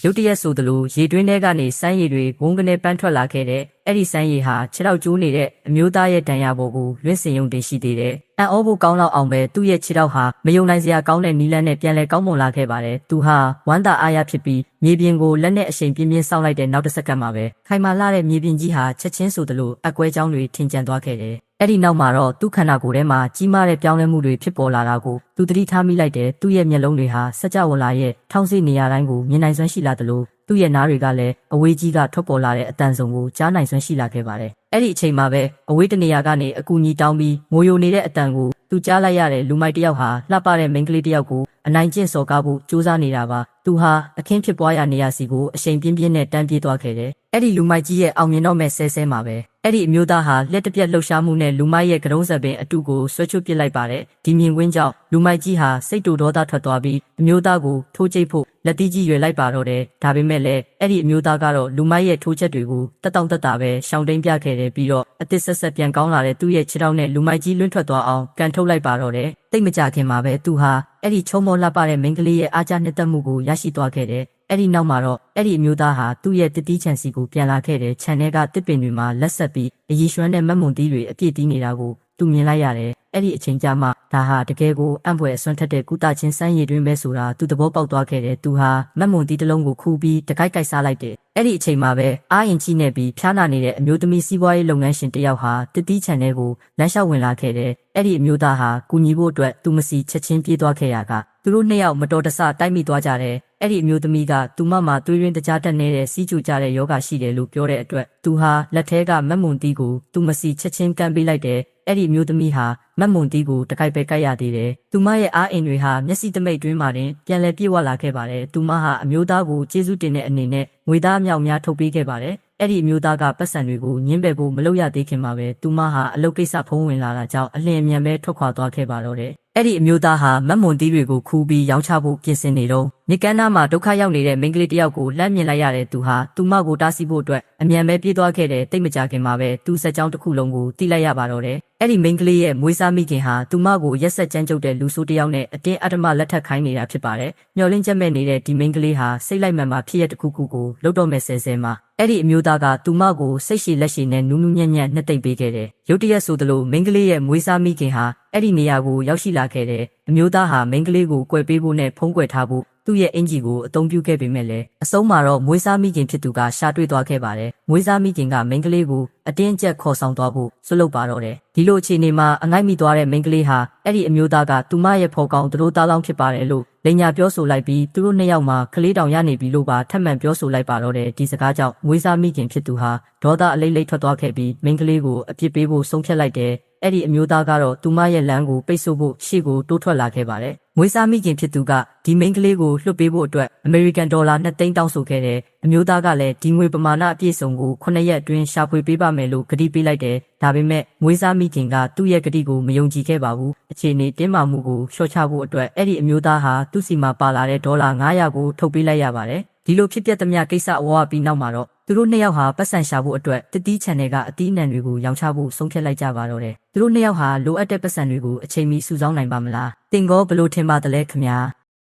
ရုတ်တရက်ဆိုသလိုရေတွင်းထဲကနေစမ်းရည်တွေဝုန်းကနေပန်းထွက်လာခဲ့တဲ့အဲ့ဒီစမ်းရည်ဟာခြေထောက်ကျိုးနေတဲ့အမျိုးသားရဲ့ဒဏ်ရာပေါ်ကိုလွင့်စင်ယုံတင်ရှိသေးတယ်။အံ့ဩဖို့ကောင်းလောက်အောင်ပဲသူ့ရဲ့ခြေထောက်ဟာမယုံနိုင်စရာကောင်းတဲ့နီလန်းနဲ့ပြန်လဲကောင်းမွန်လာခဲ့ပါတယ်။သူဟာဝမ်းသာအားရဖြစ်ပြီးမြေပြင်ကိုလက်နဲ့အရှိန်ပြင်းပြင်းစောင့်လိုက်တဲ့နောက်တစ်စက္ကန့်မှာပဲခိုင်မာလာတဲ့မြေပြင်ကြီးဟာချက်ချင်းဆိုသလိုအကွဲကြောင်းတွေထင်ကျန်သွားခဲ့တယ်။အဲ့ဒီနောက်မှာတော့သူ့ခန္ဓာကိုယ်ထဲမှာကြီးမားတဲ့ပြောင်းလဲမှုတွေဖြစ်ပေါ်လာတာကိုသူသတိထားမိလိုက်တဲ့သူ့ရဲ့မျက်လုံးတွေဟာစကြဝဠာရဲ့ထောင်စိနေရာတိုင်းကိုမြင်နိုင်စွမ်းရှိလာသလိုသူ့ရဲ့နားတွေကလည်းအဝေးကြီးကထွက်ပေါ်လာတဲ့အတန်စုံကိုကြားနိုင်စွမ်းရှိလာခဲ့ပါတယ်။အဲ့ဒီအချိန်မှာပဲအဝေးတနေရာကနေအကူကြီးတောင်းပြီးငိုယိုနေတဲ့အတန်ကိုသူကြားလိုက်ရတဲ့လူမိုက်တယောက်ဟာလှပတဲ့မိန်းကလေးတယောက်ကိုအနိုင်ကျင့်စော်ကားဖို့ကြိုးစားနေတာပါ။သူဟာအခင်းဖြစ်ပွားရာနေရာစီကိုအရှိန်ပြင်းပြင်းနဲ့တန်းပြေးသွားခဲ့တယ်။အဲ့ဒီလူမိုက်ကြီးရဲ့အောင်မြင်တော့မဲ့ဆဲဆဲမှာပဲအဲ့ဒီအမျိုးသားဟာလက်တပြက်လှုပ်ရှားမှုနဲ့လူမိုက်ရဲ့ကရုံးစပင်အတုကိုဆွဲချွတ်ပစ်လိုက်ပါတယ်။ဒီမြင်ကွင်းကြောင့်လူမိုက်ကြီးဟာစိတ်တူဒေါသထွက်သွားပြီးအမျိုးသားကိုထိုးကျိတ်ဖို့လက်သီးကြီးရွယ်လိုက်ပါတော့တယ်။ဒါပေမဲ့လည်းအဲ့ဒီအမျိုးသားကတော့လူမိုက်ရဲ့ထိုးချက်တွေကိုတက်တောင့်တက်တာပဲရှောင်တိန်ပြခဲ့တယ်ပြီးတော့အသစ်ဆက်ဆက်ပြန်ကောင်းလာတဲ့သူ့ရဲ့ခြေထောက်နဲ့လူမိုက်ကြီးလွင့်ထွက်သွားအောင်ကန်ထုတ်လိုက်ပါတော့တယ်။တိတ်မကြခင်မှာပဲသူဟာအဲ့ဒီချုံမောလှပတဲ့မိန်းကလေးရဲ့အားကျနှစ်သက်မှုကိုရရှိသွားခဲ့တယ်။အဲ့ဒီနောက်မှာတော့အဲ့ဒီအမျိုးသားဟာသူ့ရဲ့တတိချန်စီကိုပြန်လာခဲ့တဲ့ခြံထဲကတစ်ပင်တွေမှာလက်ဆက်ပြီးအရီရွှမ်းတဲ့မတ်မွန်သီးတွေအပြည့်တီးနေတာကိုသူမြင်လိုက်ရတယ်။အဲ့ဒီအချိန်ကျမှဒါဟာတကယ်ကိုအံ့ဖွယ်အစွမ်းထက်တဲ့ကုသချင်းစမ်းရည်တွင်ပဲဆိုတာသူသဘောပေါက်သွားခဲ့တယ်။သူဟာမတ်မွန်သီးတစ်လုံးကိုခူးပြီးတကိုက်ကိုက်စားလိုက်တယ်။အဲ့ဒီအချိန်မှာပဲအာရင်ကြီးနေပြီးဖျားနာနေတဲ့အမျိုးသမီးစီးပွားရေးလုပ်ငန်းရှင်တယောက်ဟာတတိချန်ထဲကိုလမ်းလျှောက်ဝင်လာခဲ့တယ်။အဲ့ဒီအမျိုးသားဟာကူညီဖို့အတွက်သူမစီချက်ချင်းပြေးသွားခဲ့ရကသူတို့နှစ်ယောက်မတော်တဆတိုက်မိသွားကြတယ်။အဲ့ဒီအမျိုးသမီးကသူမမှာသွေးရင်းတကြားတက်နေတဲ့စီးကျူကြတဲ့ယောဂရှိတယ်လို့ပြောတဲ့အတွက်သူဟာလက်ထဲကမတ်မွန်တီးကိုသူမစီချက်ချင်းကန်ပေးလိုက်တယ်။အဲ့ဒီအမျိုးသမီးဟာမတ်မွန်တီးကိုတကိုက်ပဲကိုက်ရသေးတယ်။သူမရဲ့အားအင်တွေဟာမျက်စိတမိတ်တွင်းမှာတင်ပြန်လည်ပြေဝလာခဲ့ပါတယ်။သူမဟာအမျိုးသားကိုကျေးဇူးတင်တဲ့အနေနဲ့ငွေသားအမြောက်များထုတ်ပေးခဲ့ပါတယ်။အဲ့ဒီအမျိုးသားကပတ်စံတွေကိုညှင်းပယ်ဖို့မလုပ်ရသေးခင်မှာပဲသူမဟာအလုပ်ကိစ္စဖုံးဝင်လာတာကြောင့်အလင်းအမြန်ပဲထွက်ခွာသွားခဲ့ပါတော့တယ်။အဲ့ဒီအမျိုးသားဟာမတ်မွန်သီးတွေကိုခူးပြီးရောင်းချဖို့ပြင်ဆင်နေတော့မြကန်းနာမှာဒုက္ခရောက်နေတဲ့မိန်းကလေးတယောက်ကိုလှမ်းမြင်လိုက်ရတဲ့သူဟာသူမကိုတားဆီးဖို့အတွက်အမြန်ပဲပြေးသွားခဲ့တဲ့တိတ်မကြခင်မှာပဲသူ့ဆက်ကြောင်းတစ်ခုလုံးကိုတိလိုက်ရပါတော့တယ်။အဲ့ဒီမိန်းကလေးရဲ့မွေးစားမိခင်ဟာသူမကိုရက်ဆက်ကြမ်းကြုတ်တဲ့လူဆိုးတယောက်နဲ့အတင်းအဓမ္မလက်ထပ်ခိုင်းနေတာဖြစ်ပါတယ်။မျောလင်းချက်မဲ့နေတဲ့ဒီမိန်းကလေးဟာစိတ်လိုက်မှန်မှဖြစ်ရတစ်ခုခုကိုလှုပ်တော့မဲ့ဆဲဆဲမှာအဲ့ဒီအမျိုးသားကသူမကိုစိတ်ရှည်လက်ရှည်နဲ့နူးနူးညံ့ညံ့နှစ်သိမ့်ပေးခဲ့တယ်။ရုတ်တရက်ဆိုသလိုမိန်းကလေးရဲ့မွေးစားမိခင်ဟာအဲ့ဒီနေရာကိုရောက်ရှိလာခဲ့တယ်။အမျိုးသားဟာမိန်းကလေးကိုကွယ်ပေးဖို့နဲ့ဖုံးကွယ်ထားဖို့သူ့ရဲ့အင်ဂျီကိုအသုံးပြုခဲ့ပေမဲ့လည်းအဆုံးမှာတော့မွေးစားမိခင်ဖြစ်သူကရှာတွေ့သွားခဲ့ပါတယ်။မွေးစားမိခင်ကမိန်းကလေးကိုအတင်းအကျပ်ခေါ်ဆောင်သွားဖို့ဆွလုပ်ပါတော့တယ်။ဒီလိုအခြေအနေမှာအငိုက်မိသွားတဲ့မိန်းကလေးဟာအဲ့ဒီအမျိုးသားကသူမရဲ့ဖော်ကောင်သူတို့သားလောင်းဖြစ်ပါတယ်လို့လိန်ညာပြောဆိုလိုက်ပြီးသူတို့နှစ်ယောက်မှာကလေးတောင်ရနေပြီလို့ပါထပ်မံပြောဆိုလိုက်ပါတော့တယ်။ဒီစကားကြောင့်မွေးစားမိခင်ဖြစ်သူဟာဒေါသအလိမ့်လိမ့်ထွက်သွားခဲ့ပြီးမိန်းကလေးကိုအပြစ်ပေးဖို့ဆုံးဖြတ်လိုက်တယ်။အဲ့ဒီအမျိုးသားကတော့သူမရဲ့လမ်းကိုပိတ်ဆို့ဖို့ရှေ့ကိုတိုးထွက်လာခဲ့ပါတယ်။မွေးစားမိခင်ဖြစ်သူကဒီမိန်းကလေးကိုလွှတ်ပေးဖို့အတွက်အမေရိကန်ဒေါ်လာ2သိန်းတောင်းဆိုခဲ့တယ်။အမျိုးသားကလည်းဒီငွေပမာဏအပြည့်စုံကို9ရက်အတွင်းရှာဖွေပေးပါမယ်လို့ကတိပေးလိုက်တယ်။ဒါပေမဲ့မွေးစားမိခင်ကသူ့ရဲ့ကတိကိုမယုံကြည်ခဲ့ပါဘူး။အခြေအနေတင်းမာမှုကိုလျှော့ချဖို့အတွက်အဲ့ဒီအမျိုးသားဟာသူ့စီမှာပါလာတဲ့ဒေါ်လာ900ကိုထုတ်ပေးလိုက်ရပါတယ်။ဒီလိုဖြစ်ပျက်သမျှကိစ္စအဝါပြီးနောက်မှာတော့သူတို့နှစ်ယောက်ဟာပတ်စံရှာဖို့အတွက်တတိချန်နယ်ကအတီးအနှံတွေကိုရောင်းချဖို့ဆုံးဖြတ်လိုက်ကြပါတော့တယ်။သူတို့နှစ်ယောက်ဟာလိုအပ်တဲ့ပတ်စံတွေကိုအချိန်မီစုဆောင်းနိုင်ပါမလား။တင်ကောဘလို့ထင်ပါသလဲခင်ဗျာ။